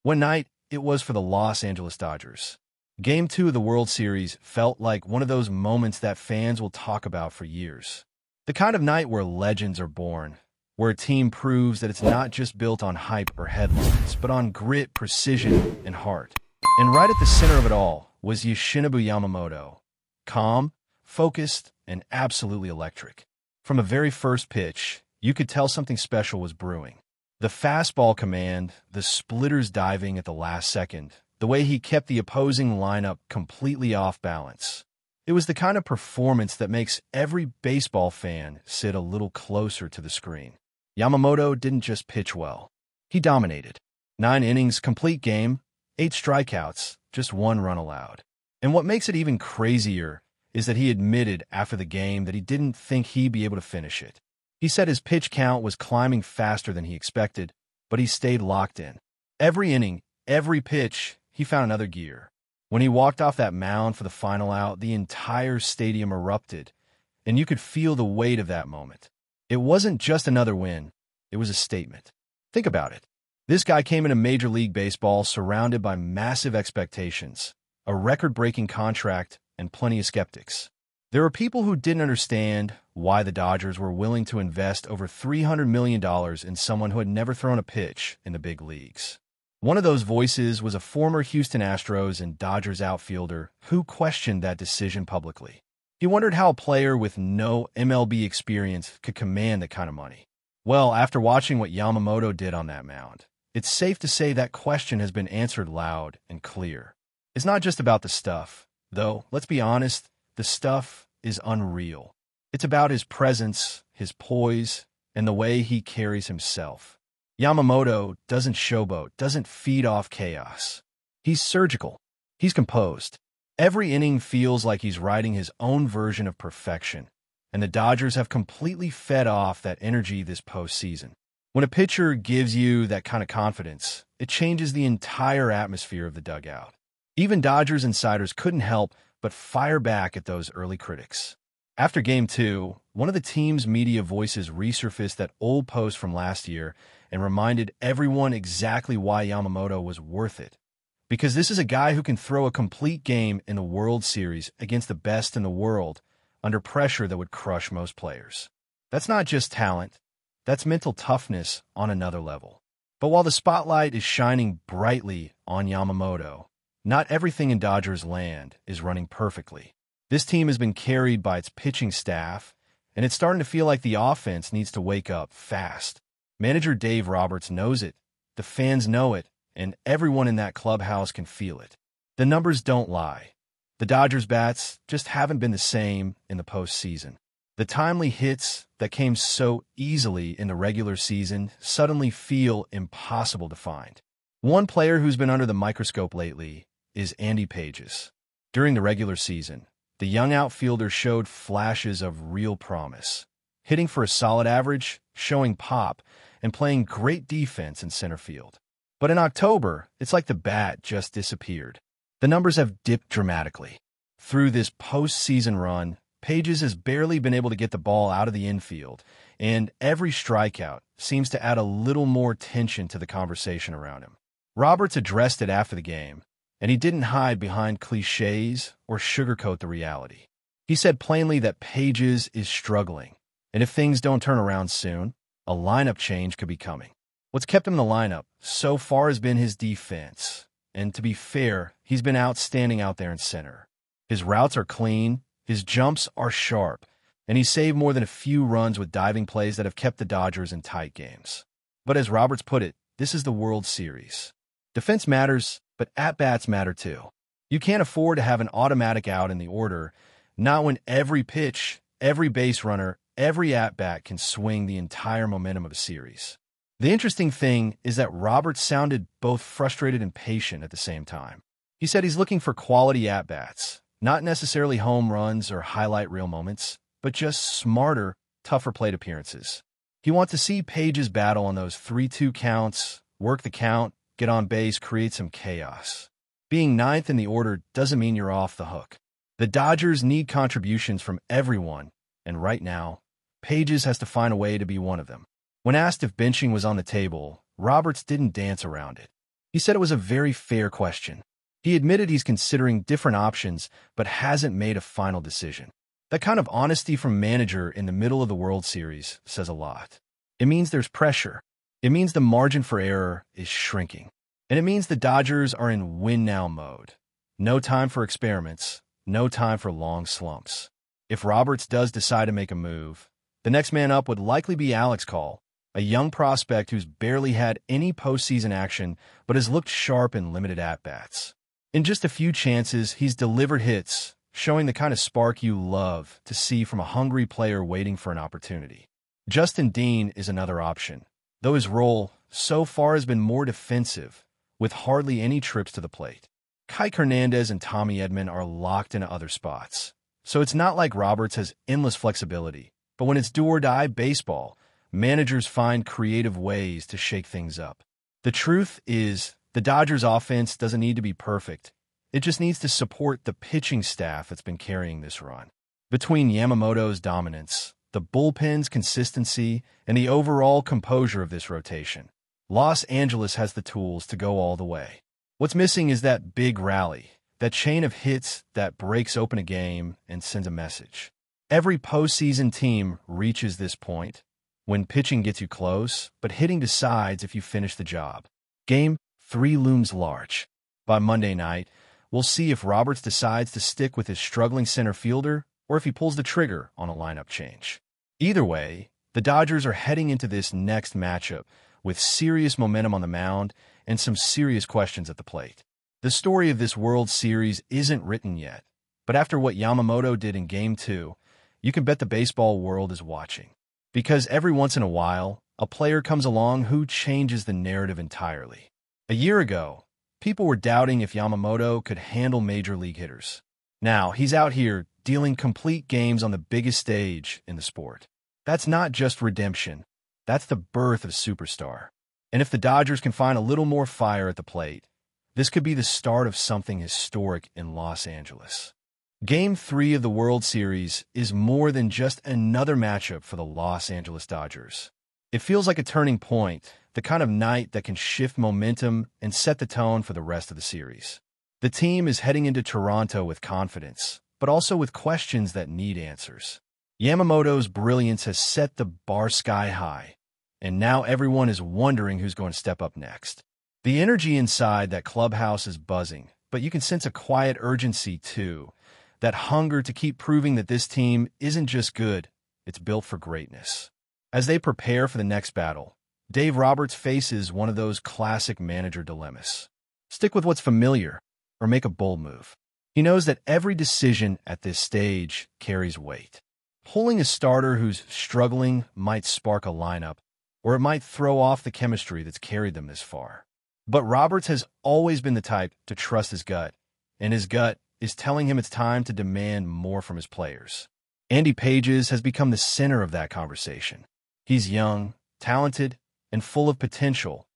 One night, it was for the Los Angeles Dodgers. Game 2 of the World Series felt like one of those moments that fans will talk about for years. The kind of night where legends are born, where a team proves that it's not just built on hype or headlines, but on grit, precision, and heart. And right at the center of it all was Yoshinobu Yamamoto. Calm, focused, and absolutely electric. From the very first pitch, you could tell something special was brewing. The fastball command, the splitters diving at the last second, the way he kept the opposing lineup completely off balance. It was the kind of performance that makes every baseball fan sit a little closer to the screen. Yamamoto didn't just pitch well. He dominated. 9 innings, complete game, 8 strikeouts, just 1 run allowed. And what makes it even crazier is that he admitted after the game that he didn't think he'd be able to finish it. He said his pitch count was climbing faster than he expected, but he stayed locked in. Every inning, every pitch, he found another gear. When he walked off that mound for the final out, the entire stadium erupted, and you could feel the weight of that moment. It wasn't just another win, it was a statement. Think about it. This guy came into Major League Baseball surrounded by massive expectations, a record-breaking contract, and plenty of skeptics. There were people who didn't understand why the Dodgers were willing to invest over $300 million in someone who had never thrown a pitch in the big leagues. One of those voices was a former Houston Astros and Dodgers outfielder who questioned that decision publicly. He wondered how a player with no MLB experience could command that kind of money. Well, after watching what Yamamoto did on that mound, it's safe to say that question has been answered loud and clear. It's not just about the stuff, though, let's be honest, the stuff is unreal. It's about his presence, his poise, and the way he carries himself. Yamamoto doesn't showboat, doesn't feed off chaos. He's surgical. He's composed. Every inning feels like he's riding his own version of perfection, and the Dodgers have completely fed off that energy this postseason. When a pitcher gives you that kind of confidence, it changes the entire atmosphere of the dugout. Even Dodgers insiders couldn't help but fire back at those early critics. After Game 2, one of the team's media voices resurfaced that old post from last year and reminded everyone exactly why Yamamoto was worth it. Because this is a guy who can throw a complete game in the World Series against the best in the world under pressure that would crush most players. That's not just talent, that's mental toughness on another level. But while the spotlight is shining brightly on Yamamoto, not everything in Dodgers land is running perfectly. This team has been carried by its pitching staff, and it's starting to feel like the offense needs to wake up fast. Manager Dave Roberts knows it, the fans know it, and everyone in that clubhouse can feel it. The numbers don't lie. The Dodgers' bats just haven't been the same in the postseason. The timely hits that came so easily in the regular season suddenly feel impossible to find. One player who's been under the microscope lately is Andy Pages. During the regular season, the young outfielder showed flashes of real promise, hitting for a solid average, showing pop, and playing great defense in center field. But in October, it's like the bat just disappeared. The numbers have dipped dramatically. Through this postseason run, Pages has barely been able to get the ball out of the infield, and every strikeout seems to add a little more tension to the conversation around him. Roberts addressed it after the game, and he didn't hide behind cliches or sugarcoat the reality. He said plainly that Pages is struggling, and if things don't turn around soon, a lineup change could be coming. What's kept him in the lineup so far has been his defense, and to be fair, he's been outstanding out there in center. His routes are clean, his jumps are sharp, and he saved more than a few runs with diving plays that have kept the Dodgers in tight games. But as Roberts put it, this is the World Series. Defense matters, but at-bats matter too. You can't afford to have an automatic out in the order, not when every pitch, every base runner, every at-bat can swing the entire momentum of a series. The interesting thing is that Roberts sounded both frustrated and patient at the same time. He said he's looking for quality at-bats, not necessarily home runs or highlight reel moments, but just smarter, tougher plate appearances. He wants to see Pages battle on those 3-2 counts, work the count, get on base, create some chaos. Being ninth in the order doesn't mean you're off the hook. The Dodgers need contributions from everyone, and right now, Pages has to find a way to be one of them. When asked if benching was on the table, Roberts didn't dance around it. He said it was a very fair question. He admitted he's considering different options, but hasn't made a final decision. That kind of honesty from manager in the middle of the World Series says a lot. It means there's pressure. It means the margin for error is shrinking. And it means the Dodgers are in win-now mode. No time for experiments. No time for long slumps. If Roberts does decide to make a move, the next man up would likely be Alex Call, a young prospect who's barely had any postseason action but has looked sharp in limited at-bats. In just a few chances, he's delivered hits, showing the kind of spark you love to see from a hungry player waiting for an opportunity. Justin Dean is another option, though his role so far has been more defensive, with hardly any trips to the plate. Kike Hernandez and Tommy Edman are locked into other spots, so it's not like Roberts has endless flexibility. But when it's do-or-die baseball, managers find creative ways to shake things up. The truth is, the Dodgers' offense doesn't need to be perfect. It just needs to support the pitching staff that's been carrying this run. Between Yamamoto's dominance, the bullpen's consistency, and the overall composure of this rotation, Los Angeles has the tools to go all the way. What's missing is that big rally, that chain of hits that breaks open a game and sends a message. Every postseason team reaches this point, when pitching gets you close, but hitting decides if you finish the job. Game 3 looms large. By Monday night, we'll see if Roberts decides to stick with his struggling center fielder or if he pulls the trigger on a lineup change. Either way, the Dodgers are heading into this next matchup with serious momentum on the mound and some serious questions at the plate. The story of this World Series isn't written yet, but after what Yamamoto did in Game 2, you can bet the baseball world is watching. Because every once in a while, a player comes along who changes the narrative entirely. A year ago, people were doubting if Yamamoto could handle major league hitters. Now, he's out here dealing complete games on the biggest stage in the sport. That's not just redemption. That's the birth of superstar. And if the Dodgers can find a little more fire at the plate, this could be the start of something historic in Los Angeles. Game 3 of the World Series is more than just another matchup for the Los Angeles Dodgers. It feels like a turning point, the kind of night that can shift momentum and set the tone for the rest of the series. The team is heading into Toronto with confidence, but also with questions that need answers. Yamamoto's brilliance has set the bar sky high, and now everyone is wondering who's going to step up next. The energy inside that clubhouse is buzzing, but you can sense a quiet urgency too. That hunger to keep proving that this team isn't just good, it's built for greatness. As they prepare for the next battle, Dave Roberts faces one of those classic manager dilemmas. Stick with what's familiar, or make a bold move. He knows that every decision at this stage carries weight. Pulling a starter who's struggling might spark a lineup, or it might throw off the chemistry that's carried them this far. But Roberts has always been the type to trust his gut, and his gut is telling him it's time to demand more from his players. Andy Pages has become the center of that conversation. He's young, talented, and full of potential,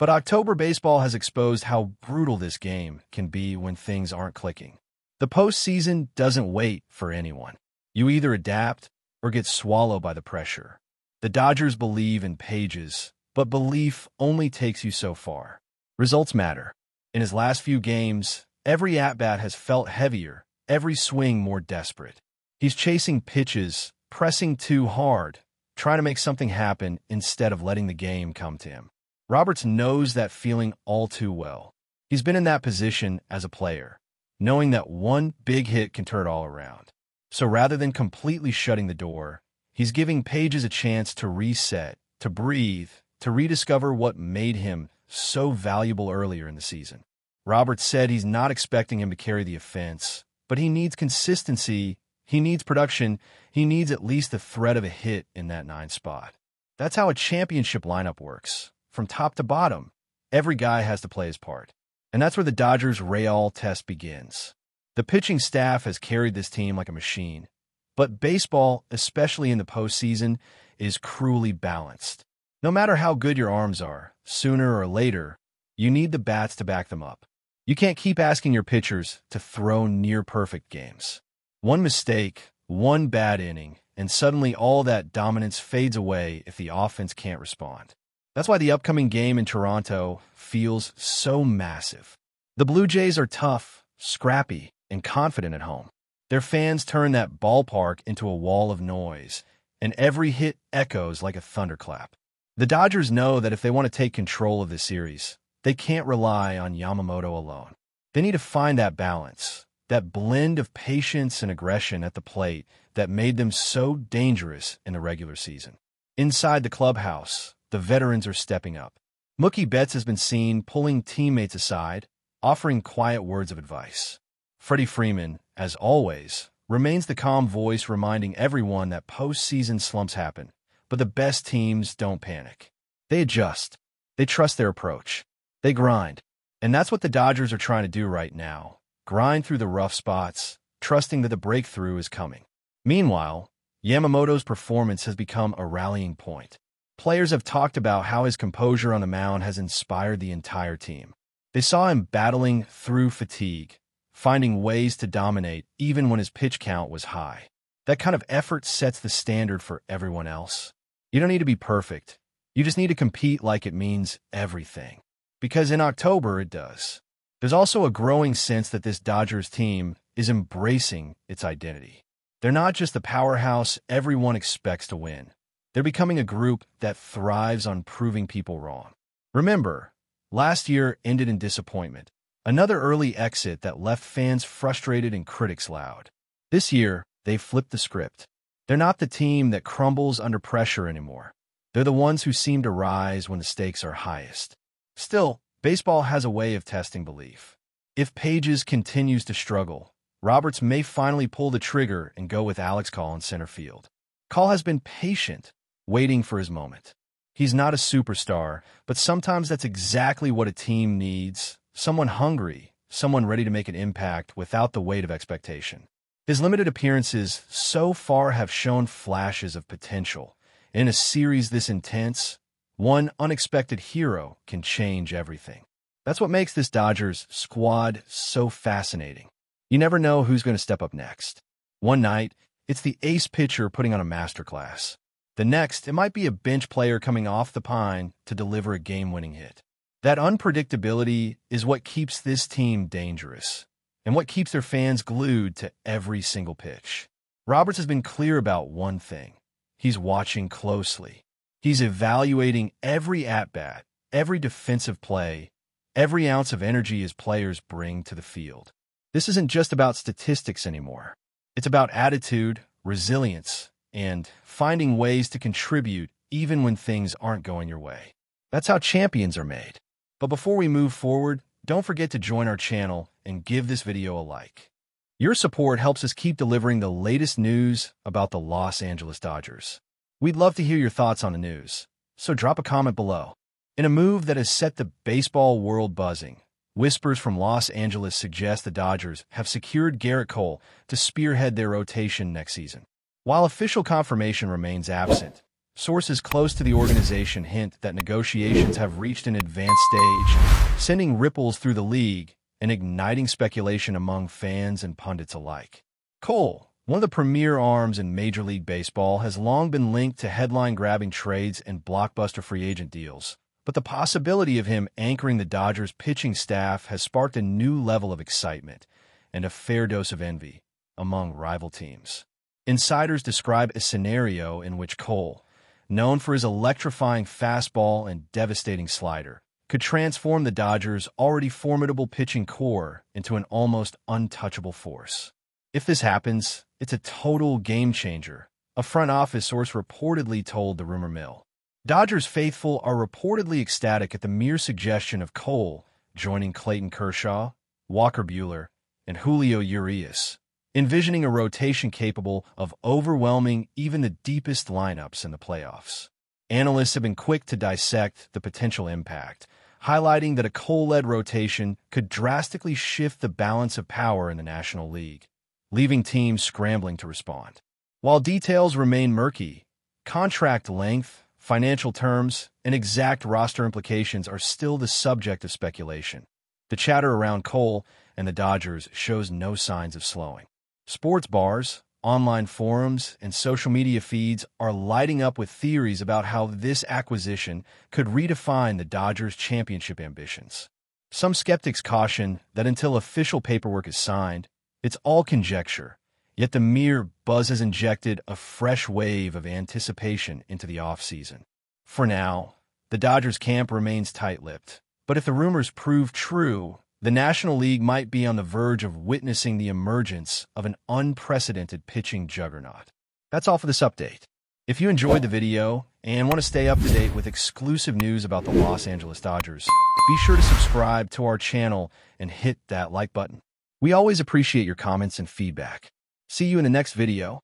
but October baseball has exposed how brutal this game can be when things aren't clicking. The postseason doesn't wait for anyone. You either adapt or get swallowed by the pressure. The Dodgers believe in Pages, but belief only takes you so far. Results matter. In his last few games, every at-bat has felt heavier, every swing more desperate. He's chasing pitches, pressing too hard, trying to make something happen instead of letting the game come to him. Roberts knows that feeling all too well. He's been in that position as a player, knowing that one big hit can turn it all around. So rather than completely shutting the door, he's giving Pages a chance to reset, to breathe, to rediscover what made him so valuable earlier in the season. Roberts said he's not expecting him to carry the offense, but he needs consistency, he needs production, he needs at least the threat of a hit in that 9 spot. That's how a championship lineup works. From top to bottom, every guy has to play his part. And that's where the Dodgers' Real test begins. The pitching staff has carried this team like a machine, but baseball, especially in the postseason, is cruelly balanced. No matter how good your arms are, sooner or later, you need the bats to back them up. You can't keep asking your pitchers to throw near-perfect games. One mistake, one bad inning, and suddenly all that dominance fades away if the offense can't respond. That's why the upcoming game in Toronto feels so massive. The Blue Jays are tough, scrappy, and confident at home. Their fans turn that ballpark into a wall of noise, and every hit echoes like a thunderclap. The Dodgers know that if they want to take control of this series, they can't rely on Yamamoto alone. They need to find that balance, that blend of patience and aggression at the plate that made them so dangerous in the regular season. Inside the clubhouse, the veterans are stepping up. Mookie Betts has been seen pulling teammates aside, offering quiet words of advice. Freddie Freeman, as always, remains the calm voice reminding everyone that postseason slumps happen, but the best teams don't panic. They adjust. They trust their approach. They grind. And that's what the Dodgers are trying to do right now. Grind through the rough spots, trusting that the breakthrough is coming. Meanwhile, Yamamoto's performance has become a rallying point. Players have talked about how his composure on the mound has inspired the entire team. They saw him battling through fatigue, finding ways to dominate even when his pitch count was high. That kind of effort sets the standard for everyone else. You don't need to be perfect. You just need to compete like it means everything. Because in October, it does. There's also a growing sense that this Dodgers team is embracing its identity. They're not just the powerhouse everyone expects to win. They're becoming a group that thrives on proving people wrong. Remember, last year ended in disappointment. Another early exit that left fans frustrated and critics loud. This year, they've flipped the script. They're not the team that crumbles under pressure anymore. They're the ones who seem to rise when the stakes are highest. Still, baseball has a way of testing belief. If Pages continues to struggle, Roberts may finally pull the trigger and go with Alex Call in center field. Call has been patient, waiting for his moment. He's not a superstar, but sometimes that's exactly what a team needs. Someone hungry, someone ready to make an impact without the weight of expectation. His limited appearances so far have shown flashes of potential. In a series this intense, one unexpected hero can change everything. That's what makes this Dodgers squad so fascinating. You never know who's going to step up next. One night, it's the ace pitcher putting on a masterclass. The next, it might be a bench player coming off the pine to deliver a game-winning hit. That unpredictability is what keeps this team dangerous, and what keeps their fans glued to every single pitch. Roberts has been clear about one thing. He's watching closely. He's evaluating every at-bat, every defensive play, every ounce of energy his players bring to the field. This isn't just about statistics anymore. It's about attitude, resilience, and finding ways to contribute even when things aren't going your way. That's how champions are made. But before we move forward, don't forget to join our channel and give this video a like. Your support helps us keep delivering the latest news about the Los Angeles Dodgers. We'd love to hear your thoughts on the news, so drop a comment below. In a move that has set the baseball world buzzing, whispers from Los Angeles suggest the Dodgers have secured Gerrit Cole to spearhead their rotation next season. While official confirmation remains absent, sources close to the organization hint that negotiations have reached an advanced stage, sending ripples through the league and igniting speculation among fans and pundits alike. Cole, one of the premier arms in Major League Baseball, has long been linked to headline-grabbing trades and blockbuster free agent deals, but the possibility of him anchoring the Dodgers' pitching staff has sparked a new level of excitement and a fair dose of envy among rival teams. Insiders describe a scenario in which Cole, known for his electrifying fastball and devastating slider, could transform the Dodgers' already formidable pitching core into an almost untouchable force. If this happens, it's a total game-changer, a front office source reportedly told the rumor mill. Dodgers faithful are reportedly ecstatic at the mere suggestion of Cole joining Clayton Kershaw, Walker Buehler, and Julio Urias, envisioning a rotation capable of overwhelming even the deepest lineups in the playoffs. Analysts have been quick to dissect the potential impact, highlighting that a Cole-led rotation could drastically shift the balance of power in the National League, leaving teams scrambling to respond. While details remain murky, contract length, financial terms, and exact roster implications are still the subject of speculation. The chatter around Cole and the Dodgers shows no signs of slowing. Sports bars, online forums, and social media feeds are lighting up with theories about how this acquisition could redefine the Dodgers' championship ambitions. Some skeptics caution that until official paperwork is signed, it's all conjecture, yet the mere buzz has injected a fresh wave of anticipation into the offseason. For now, the Dodgers camp remains tight-lipped, but if the rumors prove true, the National League might be on the verge of witnessing the emergence of an unprecedented pitching juggernaut. That's all for this update. If you enjoyed the video and want to stay up to date with exclusive news about the Los Angeles Dodgers, be sure to subscribe to our channel and hit that like button. We always appreciate your comments and feedback. See you in the next video.